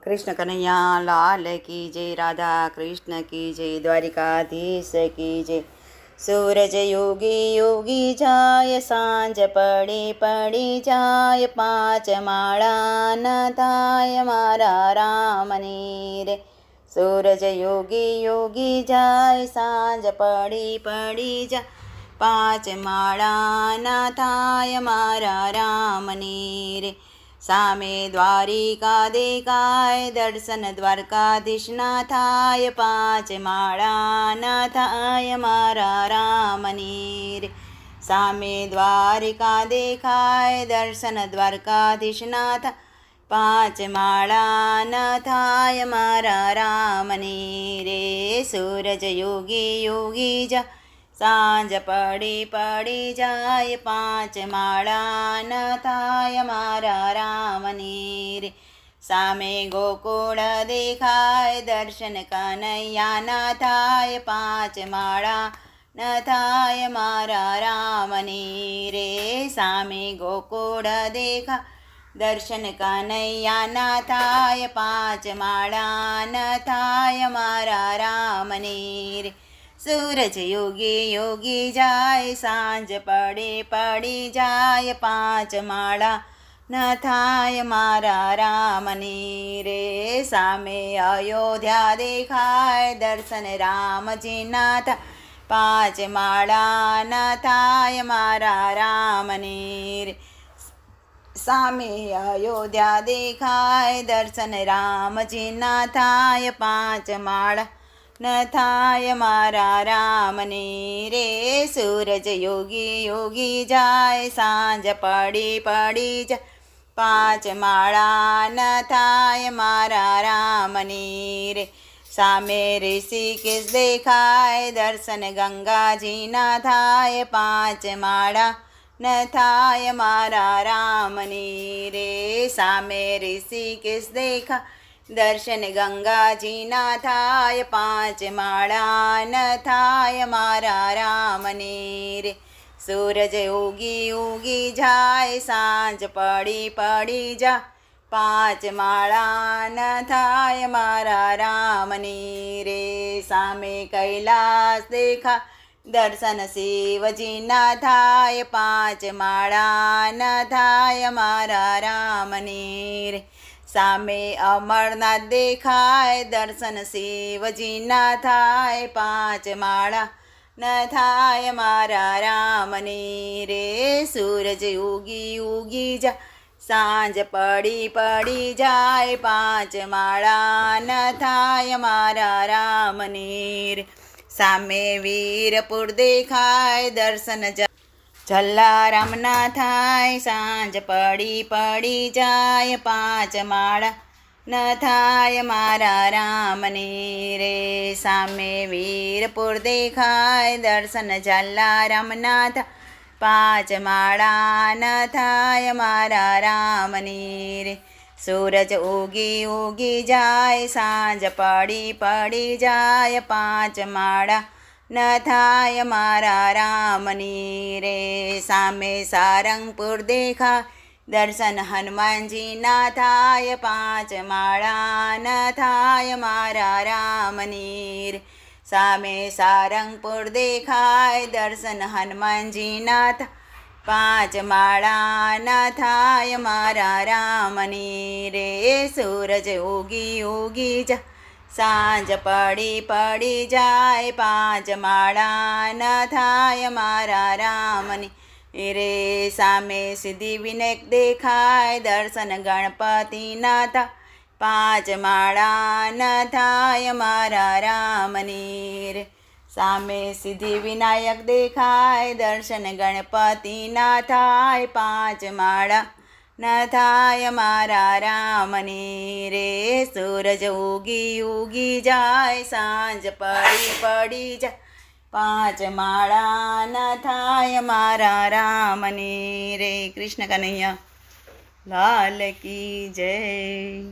कृष्ण कन्हैया लाल की जय। राधा कृष्ण की जय। द्वारिकाधीश की जय। सूरज योगी योगी जाय, सांझ पड़ी पड़ी जाय, पाँच माळा न थाय मारा राम ने रे। सूरज योगी योगी जाय, सांझ पड़ी पड़ी जाय, पाँच माळा न थाय मारा राम ने रे। सामे द्वारिका देखाय, दर्शन द्वारकाधीश ना थाय, पाँच माळा न थाय मारा राम ने रे। सामे द्वारिका देखाय, दर्शन द्वारकाधीश ना थाय, पाँच माळा न थाय मारा राम ने रे। सूरज योगी योगी जा, सांझ पड़ी पड़ी जाय, पाँच माळा न थाय मारा राम ने रे। सामे गोकुळ देखाय, दर्शन कन्हैया न थाय, पाँच माळा न थाय मारा राम ने रे। सामे गोकुळ देखा, दर्शन कन्हैया न थाय, पाँच माळा न थाय मारा राम ने रे। सूरज योगी योगी जाय, सांझ पड़ी पड़ी जाय, पाँच माळा न थाय मारा राम ने रे। सामे अयोध्या देखाय, दर्शन राम जी ना थाय, पाँच माळा न थाय मारा राम ने रे। सामे अयोध्या देखाय, दर्शन राम जी ना थाय, पाँच माळा न थाय मारा राम ने रे। सूरज योगी योगी जाय, सांझ पड़ी पड़ी जाय, पाँच माळा न थाय मारा राम ने रे। सामे ऋषिकेश देखाय, दर्शन गंगा जी ना थाय, पाँच माळा न थाय मारा राम ने रे। सामे ऋषिकेश देखा, दर्शन गंगा जी ना थाय, पाँच माळा न थाय मारा राम ने रे। सूरज उगी उगी जाय, सांझ पड़ी पड़ी जा, पाँच माळा न थाय मारा राम ने रे। सामे कैलाश देखा, दर्शन शिव जी ना थाय, पाँच माळा न थाय मारा राम ने रे। सामे अमरनाथ देखाय, दर्शन शिव जी ना थाय, पाँच माळा न थाय मारा राम ने रे। सूरज उगी उगी जा, सांझ पड़ी पड़ी जाय, पाँच माळा न थाय मारा राम ने रे। सामे वीरपुर देखाय, दर्शन जलाराम ना थाय, सांझ पड़ी पड़ी जाय, पाँच माळा न थाय मारा राम ने रे। सामे वीरपुर देखाय, दर्शन जलाराम ना थाय, पाँच माळा न थाय मारा राम ने रे। सूरज उगी उगी जाय, सांझ पड़ी पड़ी जाय, पाँच माळा न थाय मारा राम ने रे। सामे सारंगपुर देखा, दर्शन हनुमान जी ना थाय, पाँच माळा न थाय मारा राम ने रे। सामे सारंगपुर देखाय, दर्शन हनुमान जी ना थाय, पाँच माळा न थाय मारा राम ने रे। सूरज उगी उगी जा, सांझ पड़ी पड़ी जाय, पाँच माळा न थाय मारा राम ने रे। सामे सिद्धिविनायक देखाय, दर्शन गणपति ना थाय, पाँच माळा न थाय मारा राम ने रे। सामे सिद्धिविनायक देखाय, दर्शन गणपति ना थाय, पाँच माळा न थाय मारा राम ने रे। सूरज उगी उगी जाय, सांझ पड़ी पड़ी जाय, पाँच माळा न थाय मारा राम ने रे। कृष्ण कन्हैया लाल की जय।